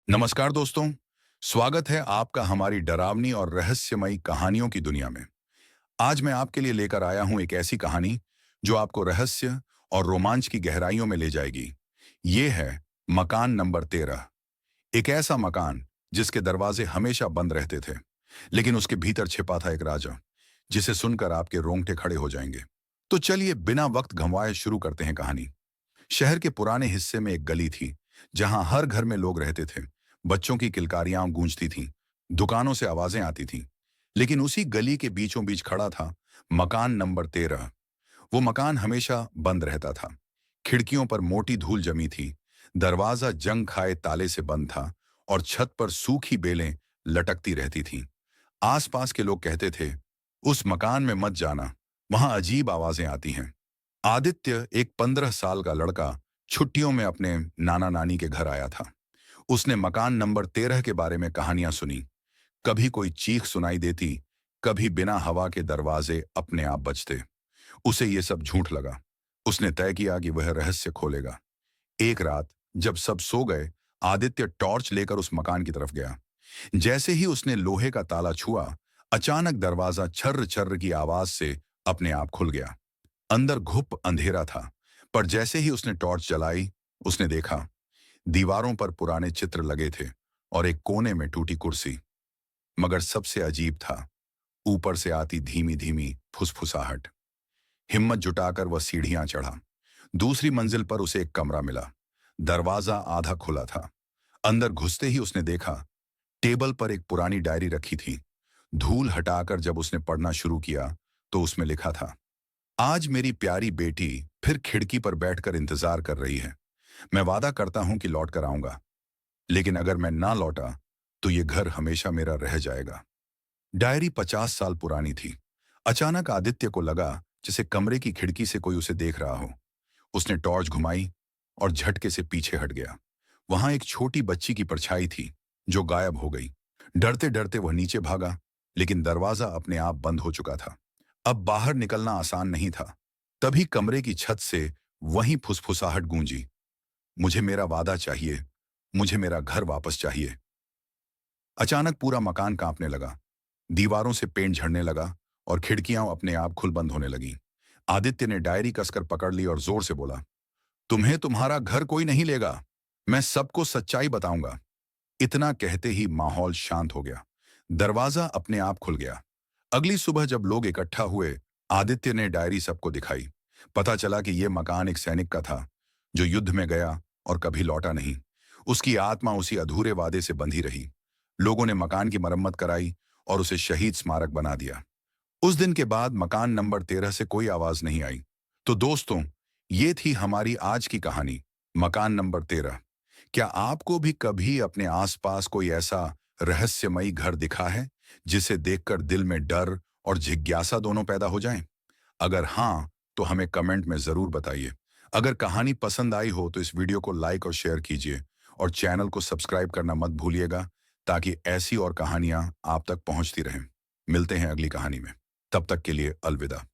नमस्कार दोस्तों। स्वागत है आपका हमारी डरावनी और रहस्यमयी कहानियों की दुनिया में। आज मैं आपके लिए लेकर आया हूं एक ऐसी कहानी जो आपको रहस्य और रोमांच की गहराइयों में ले जाएगी। ये है मकान नंबर 13। एक ऐसा मकान जिसके दरवाजे हमेशा बंद रहते थे, लेकिन उसके भीतर छिपा था एक राजा जिसे सुनकर आपके रोंगटे खड़े हो जाएंगे। तो चलिए बिना वक्त गंवाए शुरू करते हैं कहानी। शहर के पुराने हिस्से में एक गली थी जहां हर घर में लोग रहते थे। बच्चों की किलकारियां गूंजती थीं, दुकानों से आवाजें आती थीं। लेकिन उसी गली के बीचों बीच खड़ा था मकान नंबर 13। वो मकान हमेशा बंद रहता था। खिड़कियों पर मोटी धूल जमी थी, दरवाजा जंग खाए ताले से बंद था और छत पर सूखी बेलें लटकती रहती थीं। आसपास के लोग कहते थे, उस मकान में मत जाना, वहां अजीब आवाजें आती हैं। आदित्य एक 15 साल का लड़का छुट्टियों में अपने नाना नानी के घर आया था। उसने मकान नंबर 13 के बारे में कहानियां सुनी। कभी कोई चीख सुनाई देती, कभी बिना हवा के दरवाजे अपने आप बजते। उसे ये सब झूठ लगा। उसने तय किया कि वह रहस्य खोलेगा। एक रात जब सब सो गए, आदित्य टॉर्च लेकर उस मकान की तरफ गया। जैसे ही उसने लोहे का ताला छुआ, अचानक दरवाजा छर्र छर्र की आवाज से अपने आप खुल गया। अंदर घुप अंधेरा था, पर जैसे ही उसने टॉर्च जलाई, उसने देखा दीवारों पर पुराने चित्र लगे थे और एक कोने में टूटी कुर्सी। मगर सबसे अजीब था, ऊपर से आती धीमी धीमी फुसफुसाहट। हिम्मत जुटाकर वह सीढ़ियां चढ़ा। दूसरी मंजिल पर उसे एक कमरा मिला। दरवाजा आधा खुला था। अंदर घुसते ही उसने देखा टेबल पर एक पुरानी डायरी रखी थी। धूल हटाकर जब उसने पढ़ना शुरू किया तो उसमें लिखा था, आज मेरी प्यारी बेटी फिर खिड़की पर बैठकर इंतजार कर रही है। मैं वादा करता हूं कि लौट कर आऊंगा, लेकिन अगर मैं ना लौटा तो ये घर हमेशा मेरा रह जाएगा। डायरी 50 साल पुरानी थी। अचानक आदित्य को लगा जैसे कमरे की खिड़की से कोई उसे देख रहा हो। उसने टॉर्च घुमाई और झटके से पीछे हट गया। वहां एक छोटी बच्ची की परछाई थी जो गायब हो गई। डरते डरते वह नीचे भागा, लेकिन दरवाजा अपने आप बंद हो चुका था। अब बाहर निकलना आसान नहीं था। तभी कमरे की छत से वही फुसफुसाहट गूंजी, मुझे मेरा वादा चाहिए, मुझे मेरा घर वापस चाहिए। अचानक पूरा मकान कांपने लगा। दीवारों से पेंट झड़ने लगा और खिड़कियां अपने आप खुल बंद होने लगीं। आदित्य ने डायरी कसकर पकड़ ली और जोर से बोला, तुम्हें तुम्हारा घर कोई नहीं लेगा। मैं सबको सच्चाई बताऊंगा। इतना कहते ही माहौल शांत हो गया। दरवाजा अपने आप खुल गया। अगली सुबह जब लोग इकट्ठा हुए, आदित्य ने डायरी सबको दिखाई। पता चला कि यह मकान एक सैनिक का था जो युद्ध में गया और कभी लौटा नहीं। उसकी आत्मा उसी अधूरे वादे से बंधी रही। लोगों ने मकान की मरम्मत कराई और उसे शहीद स्मारक बना दिया। उस दिन के बाद मकान नंबर 13 से कोई आवाज नहीं आई। तो दोस्तों, ये थी हमारी आज की कहानी, मकान नंबर 13। क्या आपको भी कभी अपने आसपास कोई ऐसा रहस्यमयी घर दिखा है जिसे देखकर दिल में डर और जिज्ञासा दोनों पैदा हो जाएं? अगर हाँ, तो हमें कमेंट में जरूर बताइए। अगर कहानी पसंद आई हो तो इस वीडियो को लाइक और शेयर कीजिए और चैनल को सब्सक्राइब करना मत भूलिएगा, ताकि ऐसी और कहानियां आप तक पहुंचती रहें। मिलते हैं अगली कहानी में। तब तक के लिए अलविदा।